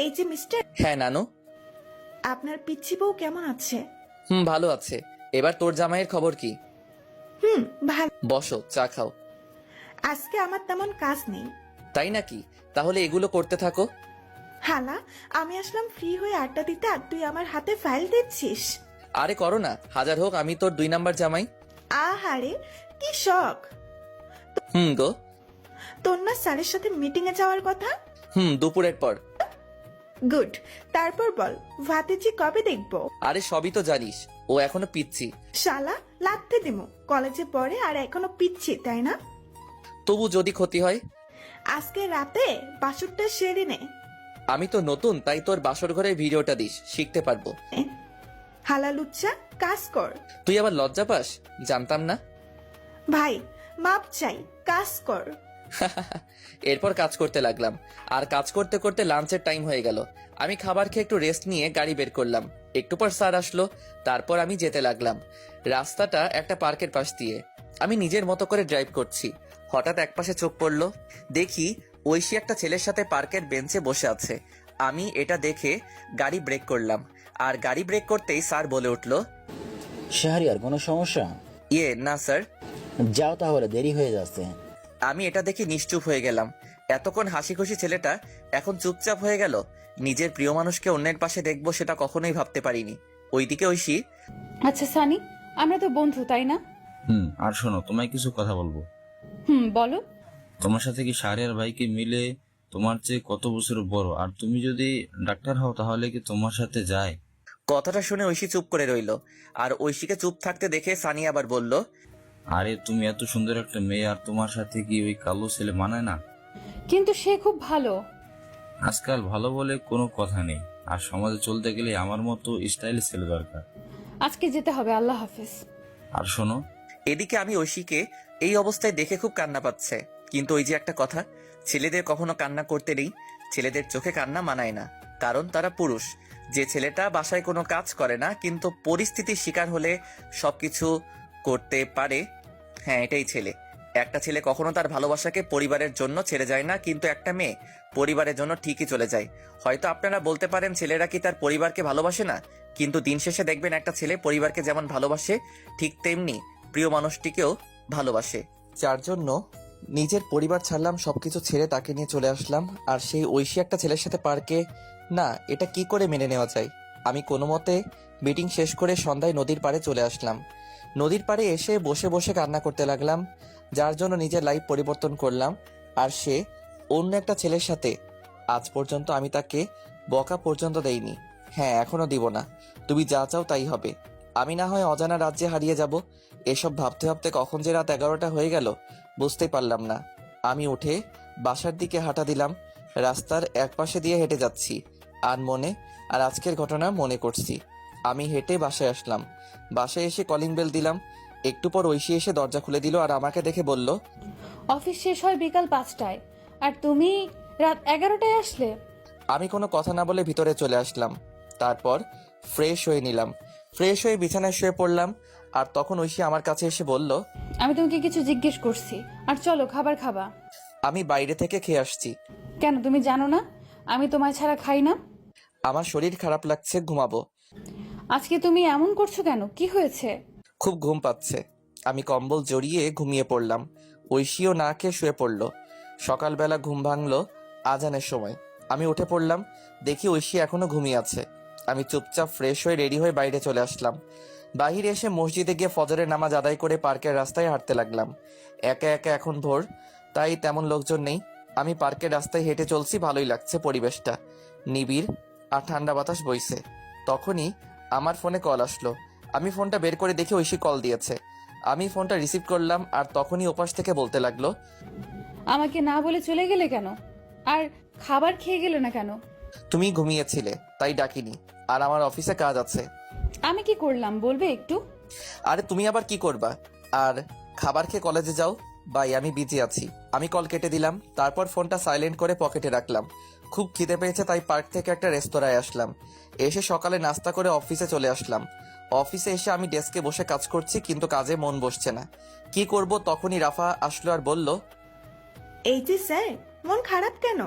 এই যে মিস্টার, হ্যাঁ নানু। আপনার পিচ্চি বউ কেমন আছে? ভালো আছে। এবার তোর জামাইয়ের খবর কি? ভালো। বসো, চা খাও। আজকে আমার তেমন কাজ নেই। তাই নাকি? তাহলে এগুলো করতে থাকো। হালা, আমি আসলাম ফ্রি হয়ে আড্ডা দিতে আর তুই আমার হাতে ফাইল দিচ্ছিস। আরে করো না, হাজার হোক আমি তোর 2 নাম্বার জামাই। আহারে, কি শখ! গো। তোর না স্যারের সাথে মিটিং এ যাওয়ার কথা? দুপুরের পর। গুড। তারপর বল, ভাতিজি কবে দেখবো? আরে সবই তো জানিস, ও এখনো পিচ্ছি। শালা, লাথে দিমু। কলেজে পড়ে আর এখনো পিচ্ছি, তাই না? তবু যদি ক্ষতি হয়? আজকে রাতে বাসুরটা সেরে নে। আমি তো নতুন, তাই তোর বাসর ঘরের ভিডিওটা দিস, শিখতে পারবো। হালা লুচ্চা, কাজ কর। তুই আবার লজ্জা পাস? জানতাম না। ভাই, মাপ চাই, কাজ কর। এরপর কাজ করতে লাগলাম, আর কাজ করতে করতে লাঞ্চের টাইম হয়ে গেল। আমি খাবার খেয়ে একটু রেস্ট নিয়ে গাড়ি বের করলাম। একটু পর স্যার আসলো, তারপর আমি যেতে লাগলাম। রাস্তাটা একটা পার্কের পাশ দিয়ে। আমি নিজের মতো করে ড্রাইভ করছি। হঠাৎ একপাশে চোখ পড়লো, দেখি ঐশী একটা ছেলের সাথে পার্কের বেঞ্চে বসে আছে। আমি এটা দেখে গাড়ি ব্রেক করলাম, আর গাড়ি ব্রেক করতেই স্যার বলে উঠলো, শাহরিয়ার, কোনো সমস্যা? না স্যার। যাও তাহলে, দেরি হয়ে যাচ্ছে। আমি এটা দেখে নিশ্চুপ হয়ে গেলাম। এতক্ষণ হাসি খুশি ছেলেটা এখন চুপচাপ হয়ে গেল। নিজের প্রিয় মানুষকে অন্যের পাশে দেখবো সেটা কখনোই ভাবতে পারিনি। ওইদিকে ঐশী। আচ্ছা সানি, আমরা তো বন্ধু, তাই না? আর শোনো, তোমায় কিছু কথা বলবো। বলো। তোমার সাথে কি শাহরিয়ার ভাইকে মিলে তোমার চেয়ে কত বছর বড়, আর তুমি যদি ডাক্তার হও তাহলে কি তোমার সাথে যায়? কথাটা শুনে ঐশী চুপ করে রইল, আর ঐশীকে চুপ থাকতে দেখে সানি আবার বলল, আরে তুমি এত সুন্দর একটা মেয়ে, আর তোমার সাথে কি ওই কালো ছেলে মানায় না? কিন্তু সে খুব ভালো। আজকাল ভালো বলে কোনো কথা নেই, আর সমাজে চলতে গেলে আমার মতো স্টাইল ছেলে দরকার। আজকে যেতে হবে, আল্লাহ হাফেজ। আর শোনো। এদিকে আমি ঐশীকে এই অবস্থায় দেখে খুব কান্না পাচ্ছে। কিন্তু ওই যে একটা কথা, ছেলেদের কখনো কান্না করতে নেই। ছেলেদের চোখে কান্না মানায় না, কারণ তারা পুরুষ। যে ছেলেটা বাসায় কোনো কাজ করে না কিন্তু পরিস্থিতির শিকার হলে সবকিছু করতে পারে, হ্যাঁ এটাই ছেলে। একটা ছেলে কখনো তার ভালোবাসাকে পরিবারের জন্য ছেড়ে যায় না, কিন্তু একটা মেয়ে পরিবারের জন্য ঠিকই চলে যায়। হয়তো আপনারা বলতে পারেন ছেলেরা কি তার পরিবারকে ভালোবাসে না, কিন্তু দিন শেষে দেখবেন একটা ছেলে পরিবারকে যেমন ভালোবাসে ঠিক তেমনি প্রিয় মানুষটিকেও ভালোবাসে। যার জন্য নিজের পরিবার ছাড়লাম, সবকিছু ছেড়ে তাকে নিয়ে চলে আসলাম। আর সেই ঐশী একটা ছেলের সাথে পার্কে, না এটা কি করে মেনে নেওয়া যায়। আমি কোনো মতে মিটিং শেষ করে সন্ধ্যায় নদীর পাড়ে চলে আসলাম। নদীর পাড়ে এসে বসে বসে কান্না করতে লাগলাম, যার জন্য নিজের লাইফ পরিবর্তন করলাম। আর সে অন্য একটা ছেলের সাথে। আজ পর্যন্ত আমি তাকে বকা পর্যন্ত দেইনি, হ্যাঁ এখনো দিব না। তুমি যা চাও তাই হবে। আমি না হয় অজানা রাজ্যে হারিয়ে যাব। এসব ভাবতে ভাবতে কখন যে রাত 11টা হয়ে গেল বুঝতেই পারলাম না। আমি উঠে বাসার দিকে হাঁটা দিলাম। রাস্তার একপাশে দিয়ে হেঁটে যাচ্ছি আর আজকের ঘটনা মনে করছি। আমি হেঁটে বাসায় আসলাম। বাসায় এসে কলিং বেল দিলাম। একটু পর ঐশী এসে দরজা খুলে দিল আর আমাকে দেখে বলল, অফিস শেষ হয় বিকাল 5টায়, আর তুমি রাত 11টায় আসলে। আমি কোনো কথা না বলে ভিতরে চলে আসলাম। তারপর ফ্রেশ হয়ে নিলাম। ফ্রেশ হয়ে বিছানায় শুয়ে পড়লাম। আর তখন ঐশী আমার কাছে এসে বলল, আমি তোমাকে কিছু জিজ্ঞেস করছি, আর চলো খাবার খাবা। আমি বাইরে থেকে খেয়ে আসছি। কেন, তুমি জানো না আমি তোমায় ছাড়া খাই না? আমার শরীর খারাপ লাগছে, ঘুমাবো। আজকে তুমি এমন করছো কেন, কি হয়েছে? খুব ঘুম পাচ্ছে। আমি কম্বল জড়িয়ে ঘুমিয়ে পড়লাম। ঐশীও না খেয়ে শুয়ে পড়ল। সকালবেলা ঘুম ভাঙলো আজানের সময়। আমি উঠে পড়লাম, দেখি ঐশী এখনো ঘুমিয়ে আছে। আমি চুপচাপ ফ্রেশ হয়ে রেডি হয়ে বাইরে চলে আসলাম। বাহিরে এসে মসজিদে গিয়ে ফজরের নামাজ আদায় করে পার্কের রাস্তায় হাঁটতে লাগলাম। একা একা, এখন ভোর, তাই তেমন লোকজন নেই। আমি পার্কের রাস্তায় হেঁটে চলছি, ভালোই লাগছে পরিবেশটা, নিবিড় আর ঠান্ডা বাতাস বইছে। তখনই আমার ফোনে কল আসলো। আমি ফোনটা বের করে দেখি ঐশী কল দিয়েছে। আমি ফোনটা রিসিভ করলাম, আর তখনই ওপাশ থেকে বলতে লাগলো, আমাকে না বলে চলে গেলে কেন? আর খাবার খেয়ে গেলে না কেন? তুমি ঘুমিয়েছিলে তাই ডাকিনি, আর আমার অফিসে কাজ আছে। আমি কি করলাম বলবে একটু? আরে তুমি আবার কি করবা? আর খাবার খেয়ে কলেজে যাও। বাই, আমি বিজি আছি। আমি কল কেটে দিলাম। তারপর ফোনটা সাইলেন্ট করে পকেটে রাখলাম। খুব খিদে পেয়েছে, তাই পার্ক থেকে একটা রেস্তোরাঁয় আসলাম। এসে সকালে নাস্তা করে অফিসে চলে আসলাম। অফিসে এসে আমি ডেস্কে বসে কাজ করছি, কিন্তু কাজে মন বসছে না। কি করব? তখনই রাফা আসলো আর বলল, এই যে স্যার, মন খারাপ কেন?